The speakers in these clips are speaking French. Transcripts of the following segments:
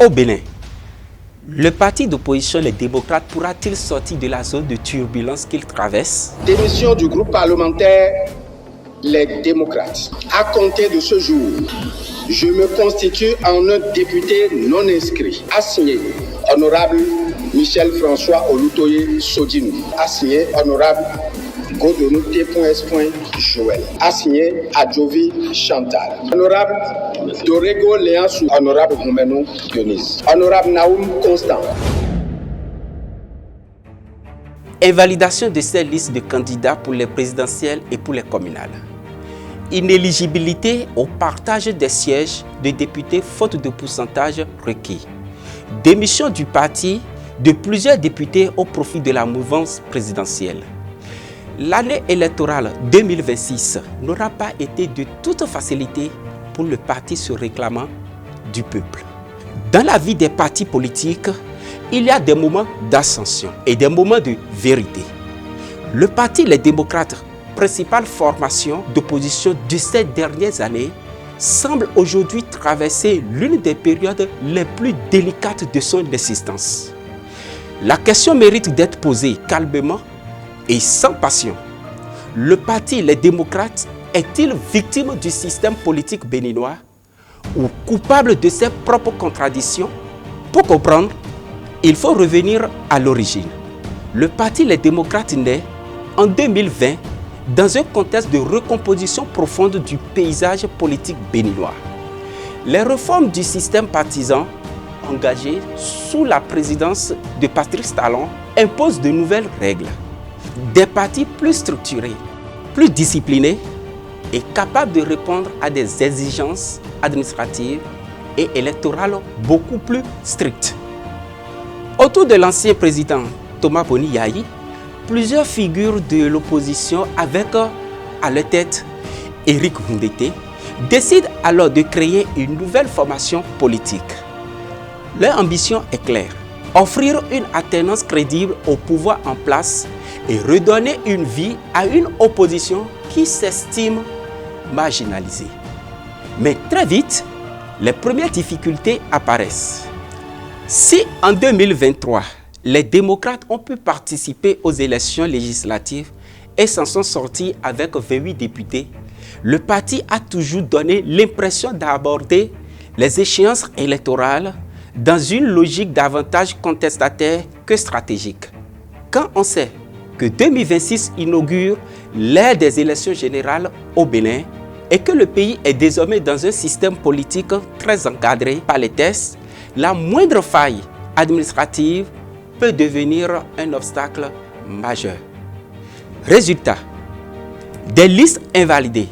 Au Bénin, le parti d'opposition, les démocrates, pourra-t-il sortir de la zone de turbulence qu'il traverse? Démission du groupe parlementaire Les Démocrates. À compter de ce jour, je me constitue en un député non inscrit. A signé Honorable Michel François Olutoye Sodinou. A signé Honorable Godonou T.S. Joël. A signé Adjovi Chantal. Honorable Dorego Léansou. Honorable Moumenou Dionys. Honorable Naoum Constant. Invalidation de ces listes de candidats pour les présidentielles et pour les communales. Inéligibilité au partage des sièges de députés faute de pourcentage requis. Démission du parti de plusieurs députés au profit de la mouvance présidentielle. L'année électorale 2026 n'aura pas été de toute facilité pour le parti se réclamant du peuple. Dans la vie des partis politiques, il y a des moments d'ascension et des moments de vérité. Le parti Les Démocrates, principale formation d'opposition de ces dernières années, semble aujourd'hui traverser l'une des périodes les plus délicates de son existence. La question mérite d'être posée calmement et sans passion. Le parti Les Démocrates est-il victime du système politique béninois ou coupable de ses propres contradictions? Pour comprendre, il faut revenir à l'origine. Le parti Les Démocrates naît en 2020 dans un contexte de recomposition profonde du paysage politique béninois. Les réformes du système partisan engagées sous la présidence de Patrice Talon imposent de nouvelles règles. Des partis plus structurés, plus disciplinés et capables de répondre à des exigences administratives et électorales beaucoup plus strictes. Autour de l'ancien président Thomas Boni Yayi, plusieurs figures de l'opposition avec à leur tête Éric Houndété décident alors de créer une nouvelle formation politique. Leur ambition est claire: offrir une alternance crédible au pouvoir en place et redonner une vie à une opposition qui s'estime marginalisée. Mais très vite, les premières difficultés apparaissent. Si en 2023, les démocrates ont pu participer aux élections législatives et s'en sont sortis avec 28 députés, le parti a toujours donné l'impression d'aborder les échéances électorales dans une logique davantage contestataire que stratégique. Quand on sait que 2026 inaugure l'ère des élections générales au Bénin et que le pays est désormais dans un système politique très encadré par les tests, la moindre faille administrative peut devenir un obstacle majeur. Résultat, des listes invalidées,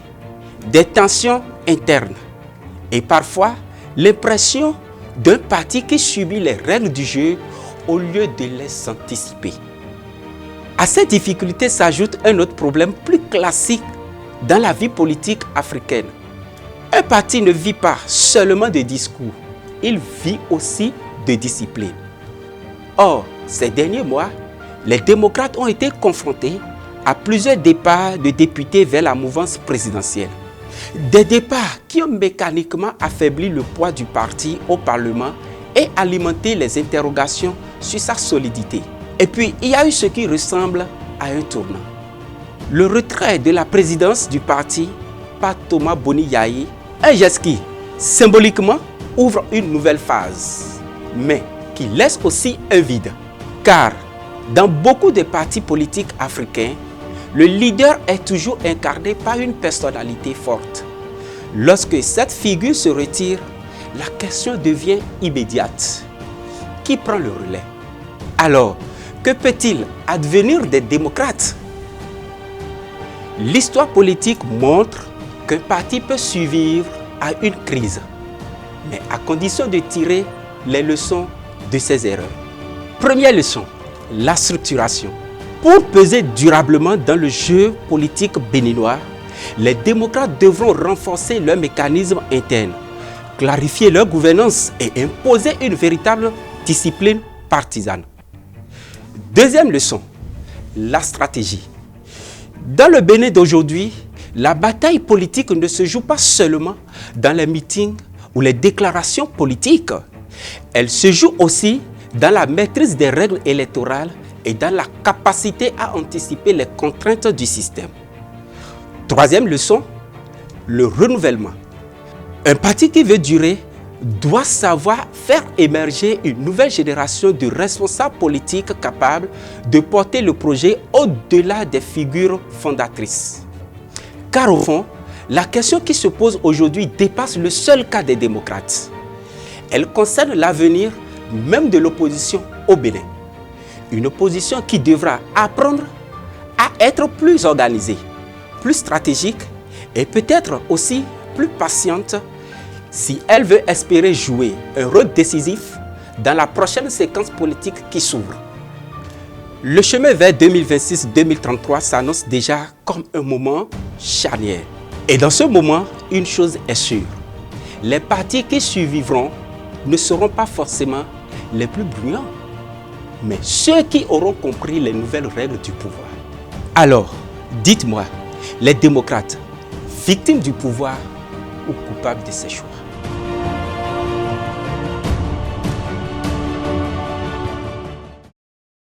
des tensions internes et parfois l'impression d'un parti qui subit les règles du jeu au lieu de les anticiper. À ces difficultés s'ajoute un autre problème plus classique dans la vie politique africaine. Un parti ne vit pas seulement de discours, il vit aussi de discipline. Or, ces derniers mois, les démocrates ont été confrontés à plusieurs départs de députés vers la mouvance présidentielle. Des départs qui ont mécaniquement affaibli le poids du parti au Parlement et alimenté les interrogations sur sa solidité. Et puis, il y a eu ce qui ressemble à un tournant. Le retrait de la présidence du parti par Thomas Boni Yayi, un geste qui, symboliquement, ouvre une nouvelle phase, mais qui laisse aussi un vide. Car, dans beaucoup de partis politiques africains, le leader est toujours incarné par une personnalité forte. Lorsque cette figure se retire, la question devient immédiate. Qui prend le relais? Alors, que peut-il advenir des démocrates? L'histoire politique montre qu'un parti peut survivre à une crise, mais à condition de tirer les leçons de ses erreurs. Première leçon, la structuration. Pour peser durablement dans le jeu politique béninois, les démocrates devront renforcer leurs mécanismes internes, clarifier leur gouvernance et imposer une véritable discipline partisane. Deuxième leçon, la stratégie. Dans le Bénin d'aujourd'hui, la bataille politique ne se joue pas seulement dans les meetings ou les déclarations politiques. Elle se joue aussi dans la maîtrise des règles électorales et dans la capacité à anticiper les contraintes du système. Troisième leçon, le renouvellement. Un parti qui veut durer doit savoir faire émerger une nouvelle génération de responsables politiques capables de porter le projet au-delà des figures fondatrices. Car au fond, la question qui se pose aujourd'hui dépasse le seul cas des démocrates. Elle concerne l'avenir même de l'opposition au Bénin. Une opposition qui devra apprendre à être plus organisée, plus stratégique et peut-être aussi plus patiente si elle veut espérer jouer un rôle décisif dans la prochaine séquence politique qui s'ouvre. Le chemin vers 2026-2033 s'annonce déjà comme un moment charnière. Et dans ce moment, une chose est sûre, les partis qui survivront ne seront pas forcément les plus brillants, mais ceux qui auront compris les nouvelles règles du pouvoir. Alors, dites-moi, les démocrates, victimes du pouvoir ou coupables de ces choix?